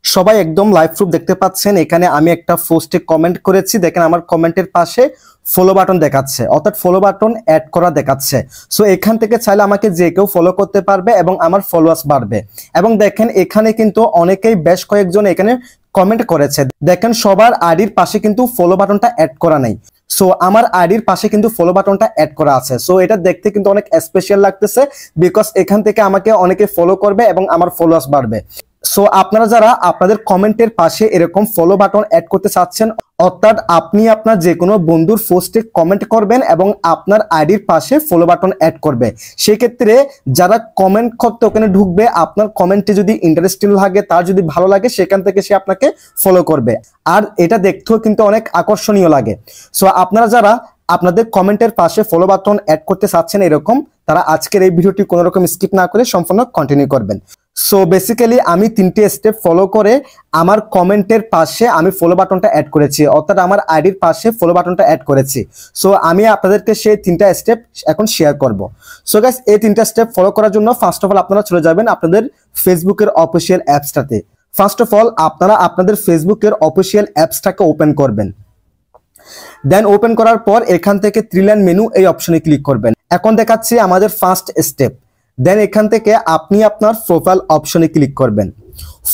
সবাই একদম live proof দেখতে পাচ্ছেন। এখানে আমি একটা পোস্টে কমেন্ট করেছি, দেখেন আমার কমেন্টের পাশে ফলো বাটন দেখাচ্ছে, অর্থাৎ ফলো বাটন অ্যাড করা দেখাচ্ছে। সো এখান থেকে চাইলে আমাকে যে কেউ ফলো করতে পারবে এবং আমার ফলোয়ার্স বাড়বে। এবং দেখেন এখানে কিন্তু অনেকেই, বেশ কয়েকজন এখানে কমেন্ট করেছে, দেখেন সবার আইডির পাশে কিন্তু ফলো বাটনটা অ্যাড করা নেই। সো আমার আইডির পাশে কিন্তু ফলো বাটনটা অ্যাড করা আছে। সো এটা দেখতে কিন্তু অনেক স্পেশাল লাগতেছে, বিকজ এখান থেকে আমাকে অনেকে ফলো করবে এবং আমার ফলোয়ার্স বাড়বে। সো আপনারা যারা আপনাদের কমেন্টের পাশে এরকম ফলো বাটন অ্যাড করতে চাচ্ছেন, অর্থাৎ আপনি আপনার যে কোনো বন্ধুর পোস্টে কমেন্ট করবেন এবং আপনার আইডির পাশে ফলো বাটন অ্যাড করবে, সেক্ষেত্রে যারা কমেন্ট করতে ওখানে ঢুকবে, আপনার কমেন্টে যদি ইন্টারেস্টিং লাগে, তার যদি ভালো লাগে, সেখান থেকে সে আপনাকে ফলো করবে। আর এটা দেখতেও কিন্তু অনেক আকর্ষণীয় লাগে। সো আপনারা যারা আপনাদের কমেন্টের পাশে ফলো বাটন অ্যাড করতে চাচ্ছেন এরকম, তারা আজকের এই ভিডিওটি কোনো রকম স্কিপ না করে সম্পূর্ণ কন্টিনিউ করবেন। সো বেসিক্যালি আমি 3টে স্টেপ ফলো করে আমার কমেন্টের পাশে আমি ফলো বাটনটা অ্যাড করেছি, অর্থাৎ আমার আইডির পাশে ফলো বাটনটা অ্যাড করেছি। সো আমি আপনাদেরকে সেই 3টা স্টেপ এখন শেয়ার করব। সো গাইস, এই 3টা স্টেপ ফলো করার জন্য ফার্স্ট অফ অল আপনারা চলে যাবেন আপনাদের ফেসবুকের অফিসিয়াল অ্যাপসটাতে। ফার্স্ট অফ অল আপনারা আপনাদের ফেসবুকের অফিসিয়াল অ্যাপসটাকে ওপেন করবেন। দেন ওপেন করার পর এখান থেকে 3 লাইন মেনু এই অপশনে ক্লিক করবেন। এখন দেখাচ্ছি আমাদের ফার্স্ট স্টেপ। দেন এখান থেকে আপনি আপনার প্রোফাইল অপশনে ক্লিক করবেন।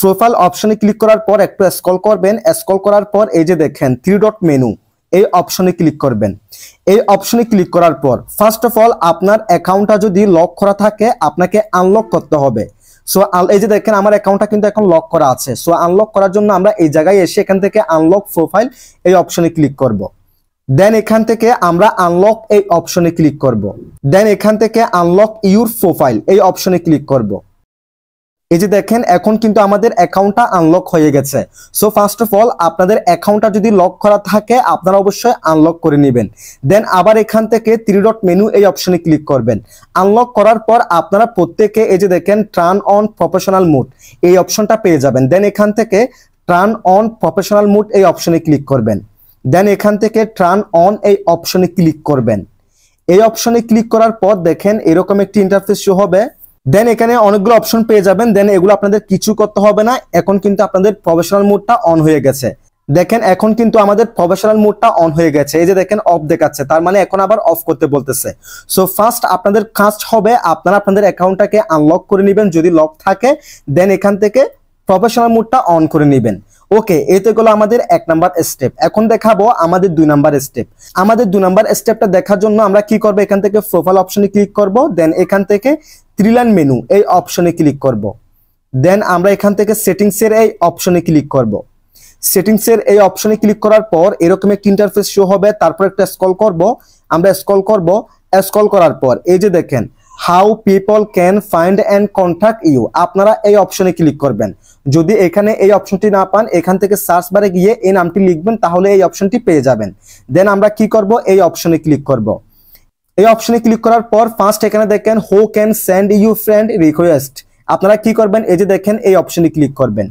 প্রোফাইল অপশনে ক্লিক করার পর একটু স্ক্রল করবেন। স্ক্রল করার পর এই যে দেখেন 3 ডট মেনু, এই অপশনে ক্লিক করবেন। এই অপশনে ক্লিক করার পর ফার্স্ট অফ অল আপনার অ্যাকাউন্টটা যদি লক করা থাকে, আপনাকে আনলক করতে হবে। সো এই যে দেখেন আমার অ্যাকাউন্টটা কিন্তু এখন লক করা আছে। সো আনলক করার জন্য আমরা এই জায়গায় এসে এখান থেকে আনলক প্রোফাইল এই অপশনে ক্লিক করব। দেন এখান থেকে আমরা আনলক এই অপশনে ক্লিক করব। দেন এখান থেকে আনলক ইউর প্রোফাইল এই অপশনে ক্লিক করব। এই যে দেখেন এখন কিন্তু আমাদের অ্যাকাউন্টটা আনলক হয়ে গেছে। সো ফার্স্ট অফ অল আপনাদের অ্যাকাউন্টটা যদি লক করা থাকে, আপনারা অবশ্যই আনলক করে নেবেন। দেন আবার এখান থেকে 3 ডট মেনু এই অপশনে ক্লিক করবেন। আনলক করার পর আপনারা প্রত্যেকে এই যে দেখেন টার্ন অন প্রফেশনাল মোড এই অপশনটা পেয়ে যাবেন। দেন এখান থেকে টার্ন অন প্রফেশনাল মোড এই অপশনে ক্লিক করবেন। দেন এখান থেকে টার্ন অন এই অপশনে ক্লিক করবেন। এই অপশনে ক্লিক করার পর দেখেন এরকম একটি ইন্টারফেস শো হবে। দেন এখানে অনেকগুলো অপশন পেয়ে যাবেন। দেন এগুলো আপনাদের কিছু করতে হবে না, এখন কিন্তু আপনাদের প্রফেশনাল মোডটা অন হয়ে গেছে। দেখেন এখন কিন্তু আমাদের প্রফেশনাল মোডটা অন হয়ে গেছে। এই যে দেখেন অফ দেখাচ্ছে, তার মানে এখন আবার অফ করতে বলতেছে। সো ফার্স্ট আপনাদের কাজ হবে আপনারা আপনাদের অ্যাকাউন্টটাকে আনলক করে নেবেন যদি লক থাকে। দেন এখান থেকে প্রফেশনাল মোডটা অন করে নেবেন। ওকে, এই তো গেল আমাদের 1 নাম্বার স্টেপ। এখন দেখাবো আমাদের 2 নাম্বার স্টেপ। আমাদের 2 নাম্বার স্টেপটা দেখার জন্য আমরা কি করব, এখান থেকে প্রোফাইল অপশনে ক্লিক করব। দেন এখান থেকে 3 লাইন মেনু এই অপশনে ক্লিক করব। দেন আমরা এখান থেকে সেটিংসের এই অপশনে ক্লিক করব। সেটিংসের এই অপশনে ক্লিক করার পর এরকম একটা ইন্টারফেস শো হবে। তারপর একটা স্ক্রল করব, আমরা স্ক্রল করব। স্ক্রল করার পর এই যে দেখেন how people can find and contact you, আপনারা এই অপশনে ক্লিক করবেন। যদি এখানে এই অপশনটি না পান, এখান থেকে সার্চ বারে গিয়ে এই নামটি লিখবেন, তাহলে এই অপশনটি পেয়ে যাবেন। দেন আমরা কি করব, এই অপশনে ক্লিক করব। এই অপশনে ক্লিক করার পর ফার্স্ট এখানে দেখেন who can send you friend request, আপনারা কি করবেন, এই যে দেখেন এই অপশনে ক্লিক করবেন।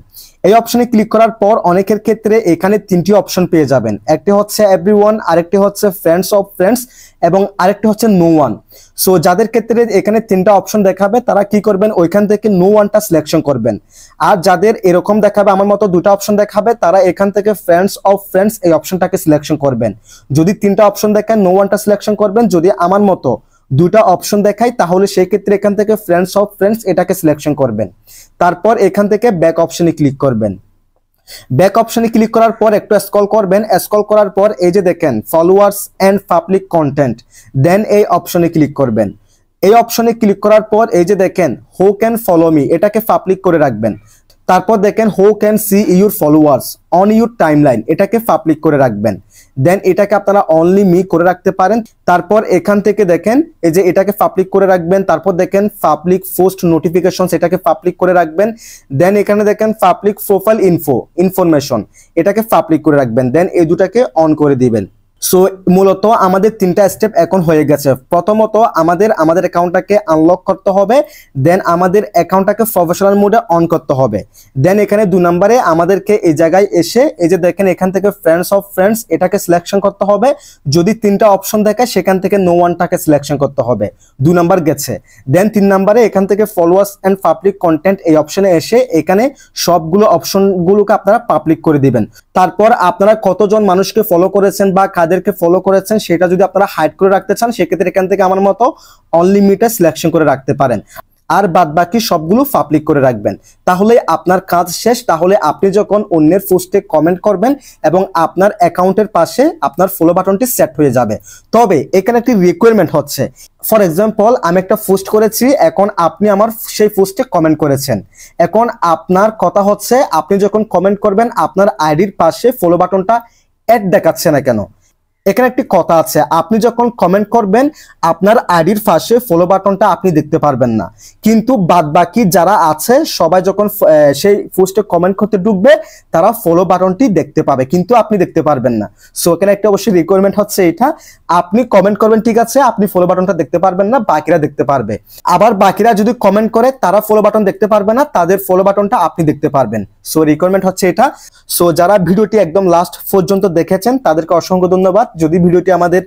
এই অপশনে ক্লিক করার পর অনেকের ক্ষেত্রে এখানে 3টি অপশন পেয়ে যাবেন। একটি হচ্ছে এভরিওয়ান, আরেকটি হচ্ছে ফ্রেন্ডস অফ ফ্রেন্ডস এবং আরেকটি হচ্ছে নো ওয়ান। সো যাদের ক্ষেত্রে এখানে 3টা অপশন দেখাবে, তারা কি করবেন, ওইখান থেকে নো ওয়ানটা সিলেকশন করবেন। আর যাদের এরকম দেখাবে আমার মতো 2টা অপশন দেখাবে, তারা এখান থেকে ফ্রেন্ডস অফ ফ্রেন্ডস এই অপশনটাকে সিলেকশন করবেন। যদি 3টা অপশন দেখায়, নো ওয়ানটা সিলেকশন করবেন। যদি আমার মতো 2টা অপশন দেখায়, তাহলে সেই ক্ষেত্রে এখান থেকে ফ্রেন্ডস অফ ফ্রেন্ডস এটাকে সিলেকশন করবেন। তারপর এখান থেকে ব্যাক অপশনে ক্লিক করবেন। ব্যাক অপশনে ক্লিক করার পর একটু স্ক্রল করবেন। স্ক্রল করার পর এই যে দেখেন ফলোয়ার্স এন্ড পাবলিক কন্টেন্ট, দেন এই অপশনে ক্লিক করবেন। এই অপশনে ক্লিক করার পর এই যে দেখেন হু ক্যান ফলো মি, এটাকে পাবলিক করে রাখবেন। তারপর দেখেন who can see your followers on your timeline, এটাকে পাবলিক করে রাখবেন। দেন এটাকে আপনারা অনলি মি করে রাখতে পারেন। তারপর এখান থেকে দেখেন এই যে এটাকে পাবলিক করে রাখবেন। তারপর দেখেন পাবলিক পোস্ট নোটিফিকেশনস, এটাকে পাবলিক করে রাখবেন। দেন এখানে দেখেন পাবলিক প্রোফাইল ইনফরমেশন, এটাকে পাবলিক করে রাখবেন। দেন এই দুটাকে অন করে দিবেন। সো মূলত আমাদের 3টা স্টেপ এখন হয়ে গেছে। প্রথমত আমাদের অ্যাকাউন্টটাকে আনলক করতে হবে, দেন আমাদের অ্যাকাউন্টটাকে প্রফেশনাল মোডে অন করতে হবে। দেন এখানে 2 নম্বরে আমাদেরকে এই জায়গায় এসে এই যে দেখেন এখান থেকে ফ্রেন্ডস অফ ফ্রেন্ডস এটাকে সিলেকশন করতে হবে। যদি 3টা অপশন থাকে সেখান থেকে নো ওয়ানটাকে সিলেকশন করতে হবে। 2 নাম্বার গেছে। দেন 3 নম্বরে এখান থেকে ফলোয়ার্স এন্ড পাবলিক কন্টেন্ট এই অপশনে এসে এখানে সবগুলো অপশনগুলোকে আপনারা পাবলিক করে দিবেন। তারপর আপনারা কতজন মানুষকে ফলো করেছেন বা কাদেরকে ফলো করেছেন সেটা যদি আপনারা হাইড করে রাখতে চান সেক্ষেত্রে এখান থেকে আমার মতো অনলিমিটেড সিলেকশন করে রাখতে পারেন, আর বাদ বাকি সবগুলো পাবলিক করে রাখবেন। তাহলে আপনার কাজ শেষ। তাহলে আপনি যখন অন্যের পোস্টে কমেন্ট করবেন এবং আপনার অ্যাকাউন্টের পাশে আপনার ফলো বাটনটি সেট হয়ে যাবে। তবে এখানে একটি রিকোয়ারমেন্ট হচ্ছে, ফর এক্সাম্পল আমি একটা পোস্ট করেছি, এখন আপনি আমার সেই পোস্টে কমেন্ট করেছেন। এখন আপনার কথা হচ্ছে আপনি যখন কমেন্ট করবেন আপনার আইডির পাশে ফলো বাটনটা অ্যাড দেখাচ্ছে না কেন? এখানে একটি কথা আছে, আপনি যখন কমেন্ট করবেন আপনার আইডির পাশে ফলো বাটনটা আপনি দেখতে পারবেন না, কিন্তু বাদবাকি যারা আছে সবাই যখন সেই পোস্টে কমেন্ট করতে ঢুকবে তারা ফলো বাটনটি দেখতে পাবে, কিন্তু আপনি দেখতে পারবেন না। সো এখানে একটা অবশ্যই রিকোয়ারমেন্ট হচ্ছে এটা, আপনি কমেন্ট করবেন ঠিক আছে, আপনি ফলো বাটনটা দেখতে পারবেন না, বাকিরা দেখতে পারবে। আবার বাকিরা যদি কমেন্ট করে তারা ফলো বাটন দেখতে পারবে না, তাদের ফলো বাটনটা আপনি দেখতে পারবেন। সো রিকোয়ারমেন্ট হচ্ছে এটা। সো যারা ভিডিওটি একদম লাস্ট পর্যন্ত দেখেছেন তাদেরকে অসংখ্য ধন্যবাদ। যদি ভিডিওটি আমাদের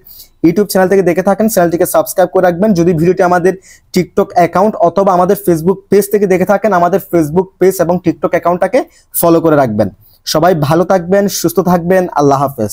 ইউটিউব চ্যানেল থেকে দেখে থাকেন চ্যানেলটিকে সাবস্ক্রাইব করে রাখবেন। যদি ভিডিওটি আমাদের টিকটক অ্যাকাউন্ট অথবা আমাদের ফেসবুক পেজ থেকে দেখে থাকেন আমাদের ফেসবুক পেজ এবং টিকটক অ্যাকাউন্টটাকে ফলো করে রাখবেন। সবাই ভালো থাকবেন, সুস্থ থাকবেন। আল্লাহ হাফেজ।